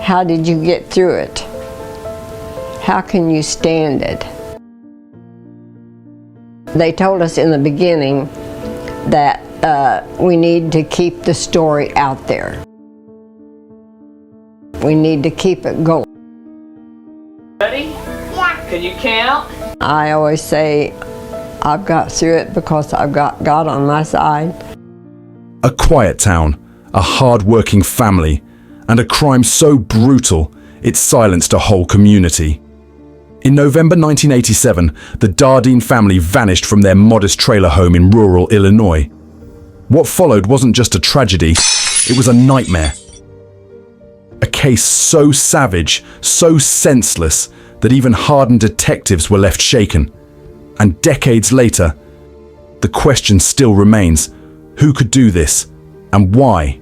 How did you get through it? How can you stand it? They told us in the beginning that we need to keep the story out there. We need to keep it going. Ready? Yeah. Can you count? I always say I've got through it because I've got God on my side. A quiet town, a hard-working family, and a crime so brutal it silenced a whole community. In November 1987, the Dardeen family vanished from their modest trailer home in rural Illinois. What followed wasn't just a tragedy, it was a nightmare. A case so savage, so senseless, that even hardened detectives were left shaken. And decades later, the question still remains, who could do this, and why?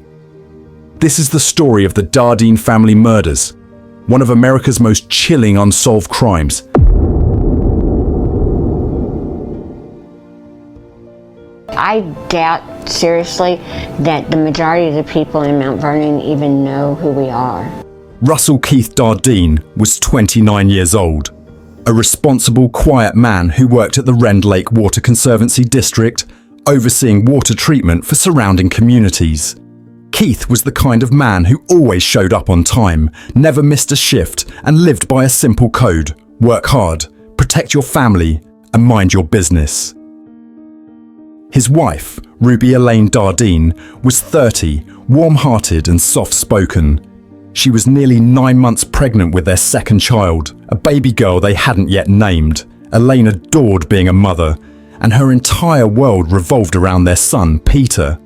This is the story of the Dardeen family murders, one of America's most chilling unsolved crimes. I doubt seriously that the majority of the people in Mount Vernon even know who we are. Russell Keith Dardeen was 29 years old, a responsible, quiet man who worked at the Rend Lake Water Conservancy District, overseeing water treatment for surrounding communities. Keith was the kind of man who always showed up on time, never missed a shift, and lived by a simple code: work hard, protect your family, and mind your business. His wife, Ruby Elaine Dardeen, was 30, warm-hearted and soft-spoken. She was nearly 9 months pregnant with their second child, a baby girl they hadn't yet named. Elaine adored being a mother, and her entire world revolved around their son, Peter.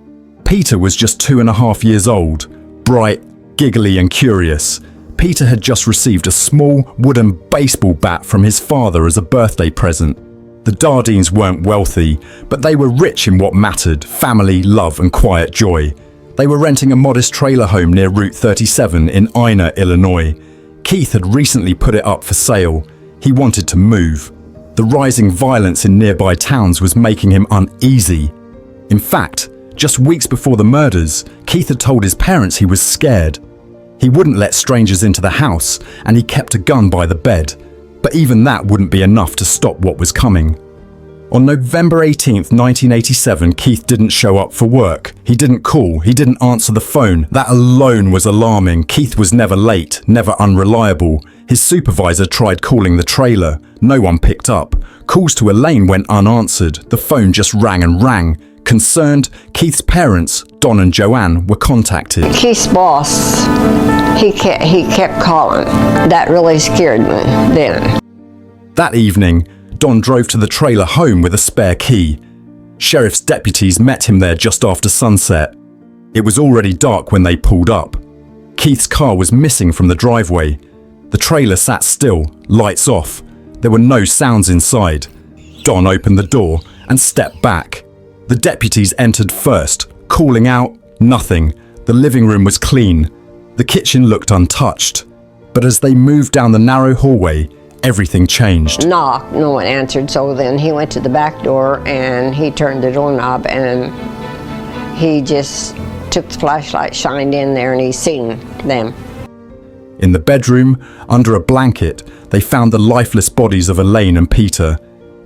Peter was just 2.5 years old, bright, giggly and curious. Peter had just received a small wooden baseball bat from his father as a birthday present. The Dardeens weren't wealthy, but they were rich in what mattered: family, love and quiet joy. They were renting a modest trailer home near Route 37 in Ina, Illinois. Keith had recently put it up for sale. He wanted to move. The rising violence in nearby towns was making him uneasy. In fact, just weeks before the murders, Keith had told his parents he was scared. He wouldn't let strangers into the house, and he kept a gun by the bed. But even that wouldn't be enough to stop what was coming. On November 18th, 1987, Keith didn't show up for work. He didn't call, he didn't answer the phone. That alone was alarming. Keith was never late, never unreliable. His supervisor tried calling the trailer. No one picked up. Calls to Elaine went unanswered. The phone just rang and rang. Concerned, Keith's parents, Don and Joanne, were contacted. Keith's boss, he kept calling. That really scared me then. That evening, Don drove to the trailer home with a spare key. Sheriff's deputies met him there just after sunset. It was already dark when they pulled up. Keith's car was missing from the driveway. The trailer sat still, lights off. There were no sounds inside. Don opened the door and stepped back. The deputies entered first, calling out, nothing. The living room was clean. The kitchen looked untouched. But as they moved down the narrow hallway, everything changed. Knock, no one answered, so then he went to the back door and he turned the doorknob and he just took the flashlight, shined in there, and he seen them. In the bedroom, under a blanket, they found the lifeless bodies of Elaine and Peter.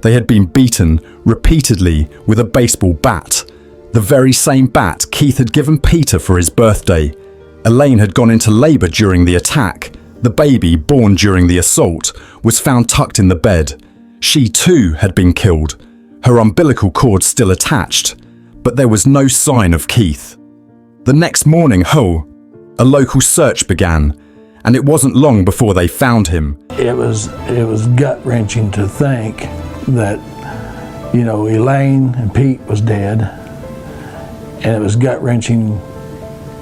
They had been beaten repeatedly with a baseball bat, the very same bat Keith had given Peter for his birthday. Elaine had gone into labor during the attack. The baby, born during the assault, was found tucked in the bed. She too had been killed, her umbilical cord still attached, but there was no sign of Keith. The next morning, a local search began, and it wasn't long before they found him. It was gut-wrenching to think that, Elaine and Pete was dead, and it was gut-wrenching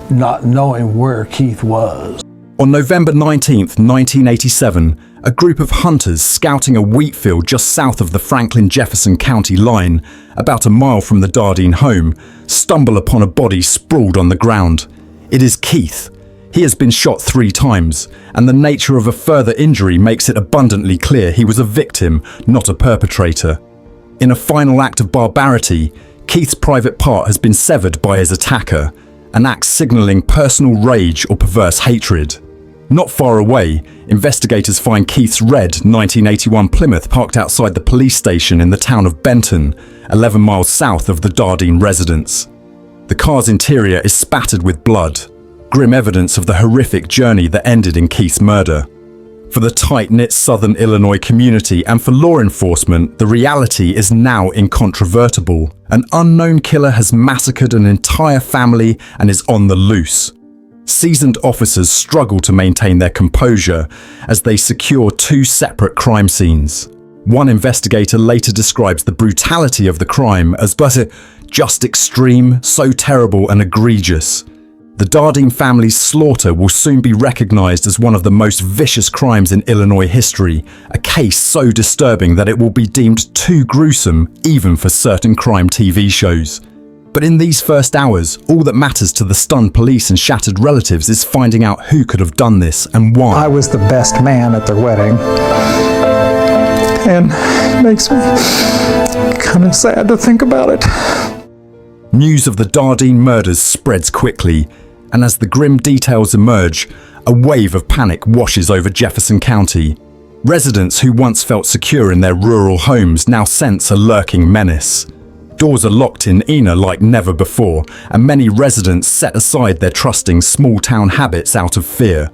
not knowing where Keith was. On November 19th, 1987, a group of hunters scouting a wheat field just south of the Franklin-Jefferson County line, about a mile from the Dardeen home, stumble upon a body sprawled on the ground. It is Keith. He has been shot 3 times, and the nature of a further injury makes it abundantly clear he was a victim, not a perpetrator. In a final act of barbarity, Keith's private part has been severed by his attacker, an act signalling personal rage or perverse hatred. Not far away, investigators find Keith's red 1981 Plymouth parked outside the police station in the town of Benton, 11 miles south of the Dardeen residence. The car's interior is spattered with blood, grim evidence of the horrific journey that ended in Keith's murder. For the tight-knit southern Illinois community and for law enforcement, the reality is now incontrovertible. An unknown killer has massacred an entire family and is on the loose. Seasoned officers struggle to maintain their composure as they secure two separate crime scenes. One investigator later describes the brutality of the crime as just extreme, so terrible and egregious. The Dardeen family's slaughter will soon be recognized as one of the most vicious crimes in Illinois history, a case so disturbing that it will be deemed too gruesome even for certain crime TV shows. But in these first hours, all that matters to the stunned police and shattered relatives is finding out who could have done this and why. I was the best man at their wedding, and it makes me kind of sad to think about it. News of the Dardeen murders spreads quickly, and as the grim details emerge, a wave of panic washes over Jefferson County. Residents who once felt secure in their rural homes now sense a lurking menace. Doors are locked in Ena like never before, and many residents set aside their trusting small-town habits out of fear.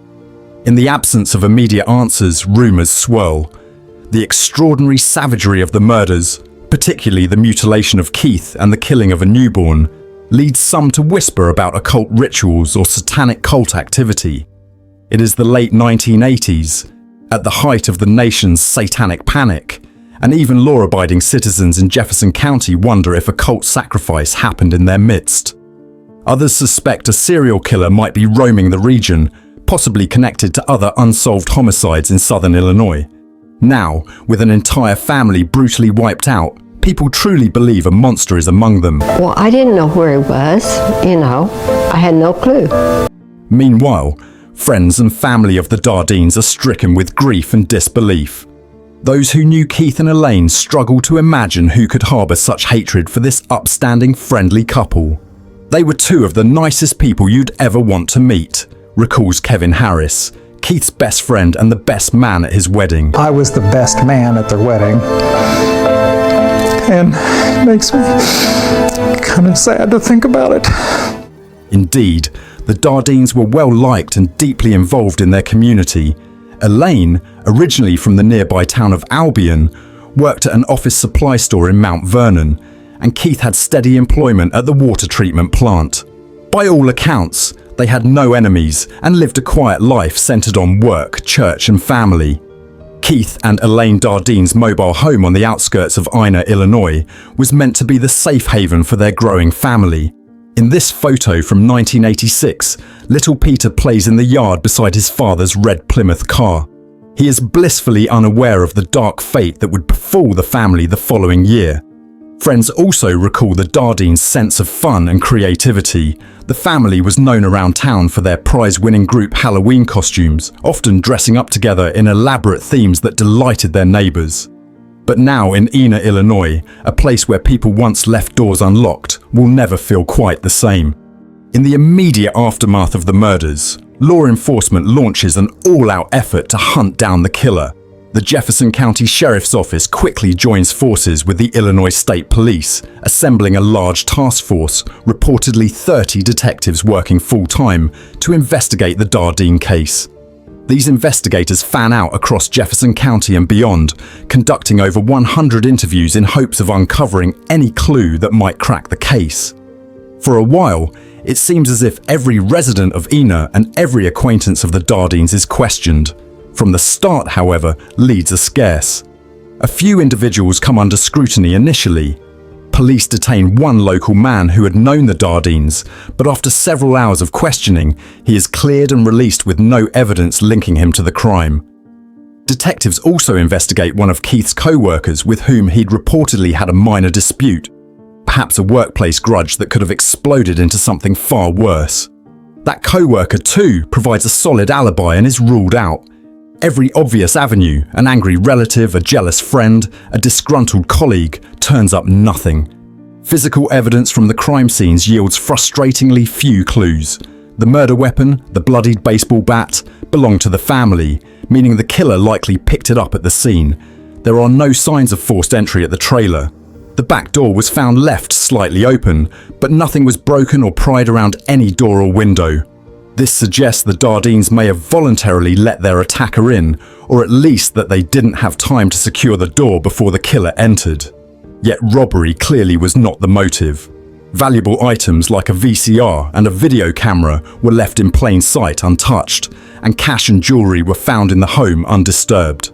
In the absence of immediate answers, rumours swirl. The extraordinary savagery of the murders, particularly the mutilation of Keith and the killing of a newborn, leads some to whisper about occult rituals or satanic cult activity. It is the late 1980s, at the height of the nation's satanic panic, and even law-abiding citizens in Jefferson County wonder if a cult sacrifice happened in their midst. Others suspect a serial killer might be roaming the region, possibly connected to other unsolved homicides in southern Illinois. Now, with an entire family brutally wiped out, people truly believe a monster is among them. Well, I didn't know where he was, I had no clue. Meanwhile, friends and family of the Dardeens are stricken with grief and disbelief. Those who knew Keith and Elaine struggle to imagine who could harbour such hatred for this upstanding, friendly couple. They were two of the nicest people you'd ever want to meet, recalls Kevin Harris, Keith's best friend and the best man at his wedding. I was the best man at their wedding, and it makes me kind of sad to think about it. Indeed, the Dardeens were well liked and deeply involved in their community. Elaine, originally from the nearby town of Albion, worked at an office supply store in Mount Vernon, and Keith had steady employment at the water treatment plant. By all accounts, they had no enemies and lived a quiet life centered on work, church and family. Keith and Elaine Dardeen's mobile home on the outskirts of Ena, Illinois, was meant to be the safe haven for their growing family. In this photo from 1986, little Peter plays in the yard beside his father's red Plymouth car. He is blissfully unaware of the dark fate that would befall the family the following year. Friends also recall the Dardeens' sense of fun and creativity. The family was known around town for their prize-winning group Halloween costumes, often dressing up together in elaborate themes that delighted their neighbours. But now in Ena, Illinois, a place where people once left doors unlocked, will never feel quite the same. In the immediate aftermath of the murders, law enforcement launches an all-out effort to hunt down the killer. The Jefferson County Sheriff's Office quickly joins forces with the Illinois State Police, assembling a large task force, reportedly 30 detectives working full-time, to investigate the Dardeen case. These investigators fan out across Jefferson County and beyond, conducting over 100 interviews in hopes of uncovering any clue that might crack the case. For a while, it seems as if every resident of Ena and every acquaintance of the Dardeens is questioned. From the start, however, leads are scarce. A few individuals come under scrutiny initially. Police detain one local man who had known the Dardeens, but after several hours of questioning, he is cleared and released with no evidence linking him to the crime. Detectives also investigate one of Keith's co-workers with whom he'd reportedly had a minor dispute, perhaps a workplace grudge that could have exploded into something far worse. That co-worker too provides a solid alibi and is ruled out. Every obvious avenue, an angry relative, a jealous friend, a disgruntled colleague, turns up nothing. Physical evidence from the crime scenes yields frustratingly few clues. The murder weapon, the bloodied baseball bat, belonged to the family, meaning the killer likely picked it up at the scene. There are no signs of forced entry at the trailer. The back door was found left slightly open, but nothing was broken or pried around any door or window. This suggests the Dardeens may have voluntarily let their attacker in, or at least that they didn't have time to secure the door before the killer entered. Yet robbery clearly was not the motive. Valuable items like a VCR and a video camera were left in plain sight untouched, and cash and jewellery were found in the home undisturbed.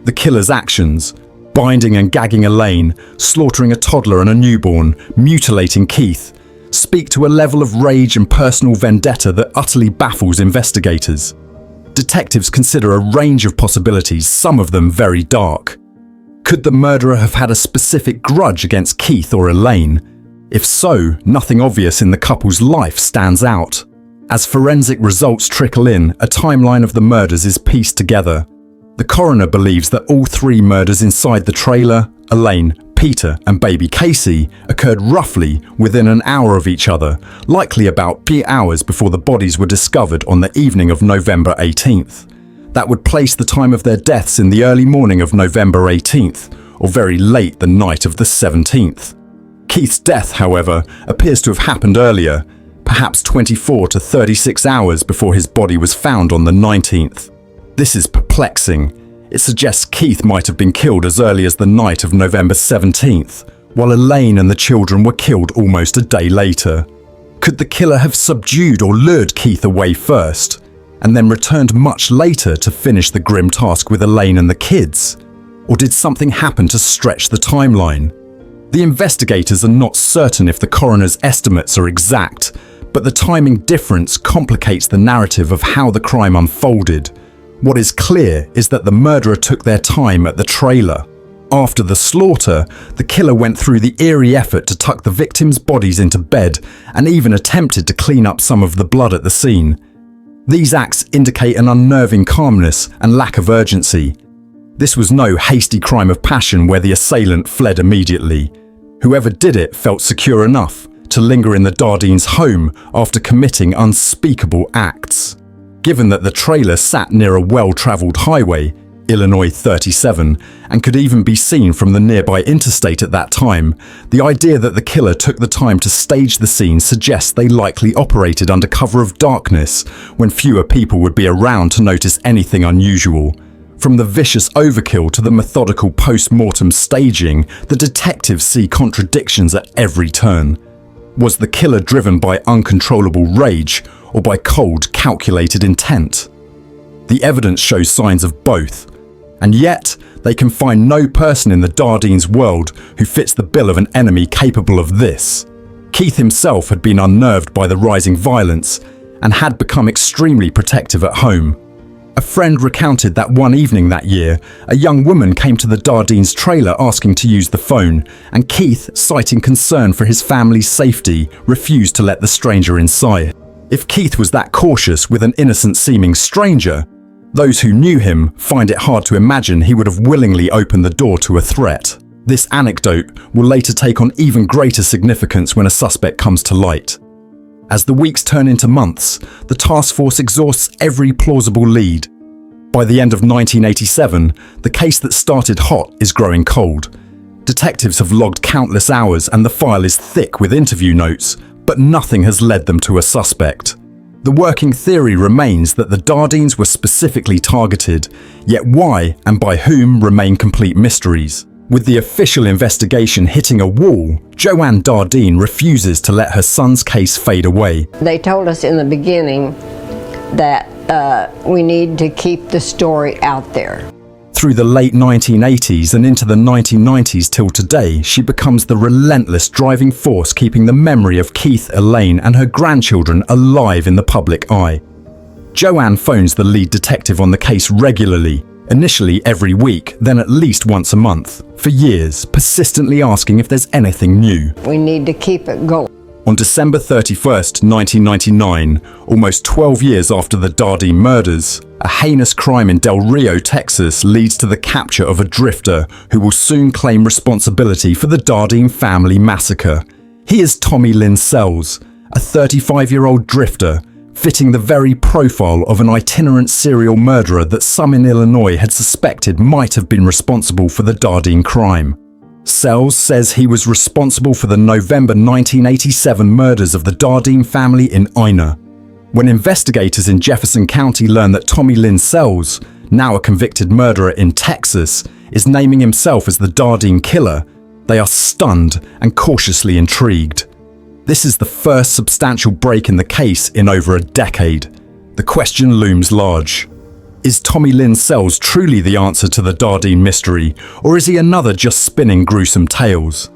The killer's actions, binding and gagging Elaine, slaughtering a toddler and a newborn, mutilating Keith, speak to a level of rage and personal vendetta that utterly baffles investigators. Detectives consider a range of possibilities, some of them very dark. Could the murderer have had a specific grudge against Keith or Elaine? If so, nothing obvious in the couple's life stands out. As forensic results trickle in, a timeline of the murders is pieced together. The coroner believes that all three murders inside the trailer, Elaine, Peter and baby Casey, occurred roughly within an hour of each other, likely about 3 hours before the bodies were discovered on the evening of November 18th. That would place the time of their deaths in the early morning of November 18th, or very late the night of the 17th. Keith's death, however, appears to have happened earlier, perhaps 24 to 36 hours before his body was found on the 19th. This is perplexing. It suggests Keith might have been killed as early as the night of November 17th, while Elaine and the children were killed almost a day later. Could the killer have subdued or lured Keith away first, and then returned much later to finish the grim task with Elaine and the kids? Or did something happen to stretch the timeline? The investigators are not certain if the coroner's estimates are exact, but the timing difference complicates the narrative of how the crime unfolded. What is clear is that the murderer took their time at the trailer. After the slaughter, the killer went through the eerie effort to tuck the victims' bodies into bed and even attempted to clean up some of the blood at the scene. These acts indicate an unnerving calmness and lack of urgency. This was no hasty crime of passion where the assailant fled immediately. Whoever did it felt secure enough to linger in the Dardeens' home after committing unspeakable acts. Given that the trailer sat near a well-travelled highway, Illinois 37, and could even be seen from the nearby interstate at that time, the idea that the killer took the time to stage the scene suggests they likely operated under cover of darkness when fewer people would be around to notice anything unusual. From the vicious overkill to the methodical post-mortem staging, the detectives see contradictions at every turn. Was the killer driven by uncontrollable rage or by cold, calculated intent? The evidence shows signs of both, and yet they can find no person in the Dardeens' world who fits the bill of an enemy capable of this. Keith himself had been unnerved by the rising violence and had become extremely protective at home. A friend recounted that one evening that year, a young woman came to the Dardeens' trailer asking to use the phone, and Keith, citing concern for his family's safety, refused to let the stranger inside. If Keith was that cautious with an innocent-seeming stranger, those who knew him find it hard to imagine he would have willingly opened the door to a threat. This anecdote will later take on even greater significance when a suspect comes to light. As the weeks turn into months, the task force exhausts every plausible lead. By the end of 1987, the case that started hot is growing cold. Detectives have logged countless hours and the file is thick with interview notes, but nothing has led them to a suspect. The working theory remains that the Dardeens were specifically targeted, yet why and by whom remain complete mysteries. With the official investigation hitting a wall, Joanne Dardeen refuses to let her son's case fade away. They told us in the beginning that we need to keep the story out there. Through the late 1980s and into the 1990s till today, she becomes the relentless driving force keeping the memory of Keith, Elaine and her grandchildren alive in the public eye. Joanne phones the lead detective on the case regularly, initially every week, then at least once a month, for years, persistently asking if there's anything new. We need to keep it going. On December 31st, 1999, almost 12 years after the Dardeen murders, a heinous crime in Del Rio, Texas leads to the capture of a drifter who will soon claim responsibility for the Dardeen family massacre. He is Tommy Lynn Sells, a 35-year-old drifter, fitting the very profile of an itinerant serial murderer that some in Illinois had suspected might have been responsible for the Dardeen crime. Sells says he was responsible for the November 1987 murders of the Dardeen family in Ina. When investigators in Jefferson County learn that Tommy Lynn Sells, now a convicted murderer in Texas, is naming himself as the Dardeen killer, they are stunned and cautiously intrigued. This is the first substantial break in the case in over a decade. The question looms large. Is Tommy Lynn Sells truly the answer to the Dardeen mystery, or is he another just spinning gruesome tales?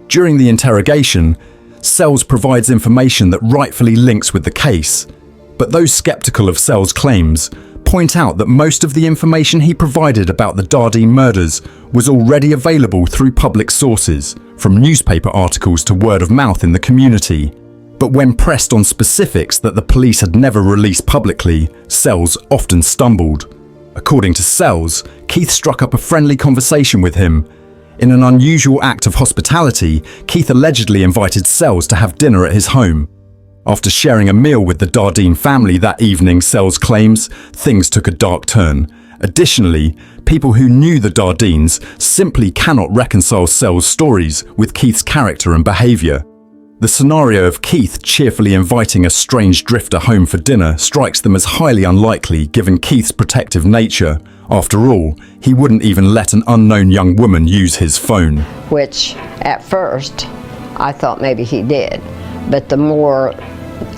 During the interrogation, Sells provides information that rightfully links with the case, but those skeptical of Sells' claims point out that most of the information he provided about the Dardeen murders was already available through public sources, from newspaper articles to word of mouth in the community. But when pressed on specifics that the police had never released publicly, Sells often stumbled. According to Sells, Keith struck up a friendly conversation with him. In an unusual act of hospitality, Keith allegedly invited Sells to have dinner at his home. After sharing a meal with the Dardeen family that evening, Sells claims, things took a dark turn. Additionally, people who knew the Dardeens simply cannot reconcile Sells' stories with Keith's character and behaviour. The scenario of Keith cheerfully inviting a strange drifter home for dinner strikes them as highly unlikely given Keith's protective nature. After all, he wouldn't even let an unknown young woman use his phone. Which, at first, I thought maybe he did. But the more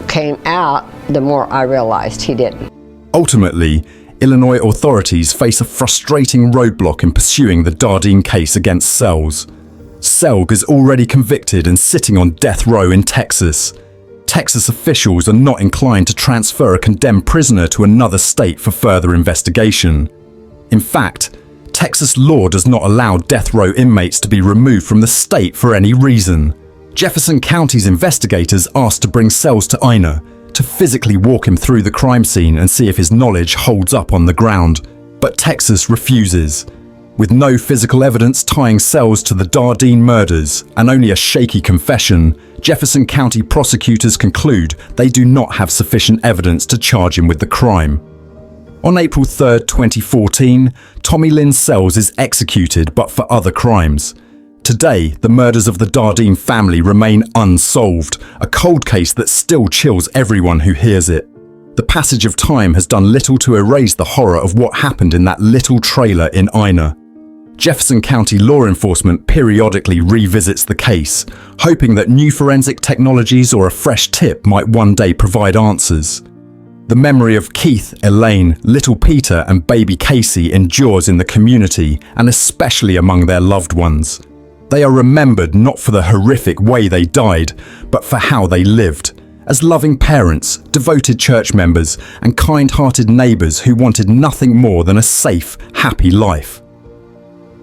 came out, the more I realized he didn't. Ultimately, Illinois authorities face a frustrating roadblock in pursuing the Dardeen case against Sells. Selg is already convicted and sitting on death row in Texas. Texas officials are not inclined to transfer a condemned prisoner to another state for further investigation. In fact, Texas law does not allow death row inmates to be removed from the state for any reason. Jefferson County's investigators asked to bring Sells to Ina, to physically walk him through the crime scene and see if his knowledge holds up on the ground. But Texas refuses. With no physical evidence tying Sells to the Dardeen murders and only a shaky confession, Jefferson County prosecutors conclude they do not have sufficient evidence to charge him with the crime. On April 3, 2014, Tommy Lynn Sells is executed but for other crimes. Today, the murders of the Dardeen family remain unsolved, a cold case that still chills everyone who hears it. The passage of time has done little to erase the horror of what happened in that little trailer in Ina. Jefferson County law enforcement periodically revisits the case, hoping that new forensic technologies or a fresh tip might one day provide answers. The memory of Keith, Elaine, little Peter and baby Casey endures in the community and especially among their loved ones. They are remembered not for the horrific way they died, but for how they lived, as loving parents, devoted church members and kind-hearted neighbours who wanted nothing more than a safe, happy life.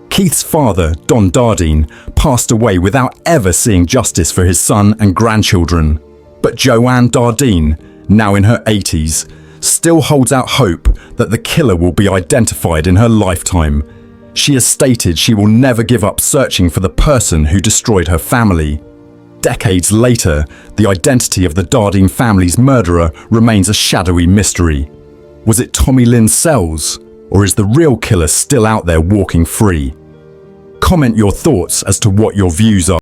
Keith's father, Don Dardeen, passed away without ever seeing justice for his son and grandchildren. But Joanne Dardeen, now in her 80s, still holds out hope that the killer will be identified in her lifetime. She has stated she will never give up searching for the person who destroyed her family. Decades later, the identity of the Dardeen family's murderer remains a shadowy mystery. Was it Tommy Lynn Sells, or is the real killer still out there walking free? Comment your thoughts as to what your views are.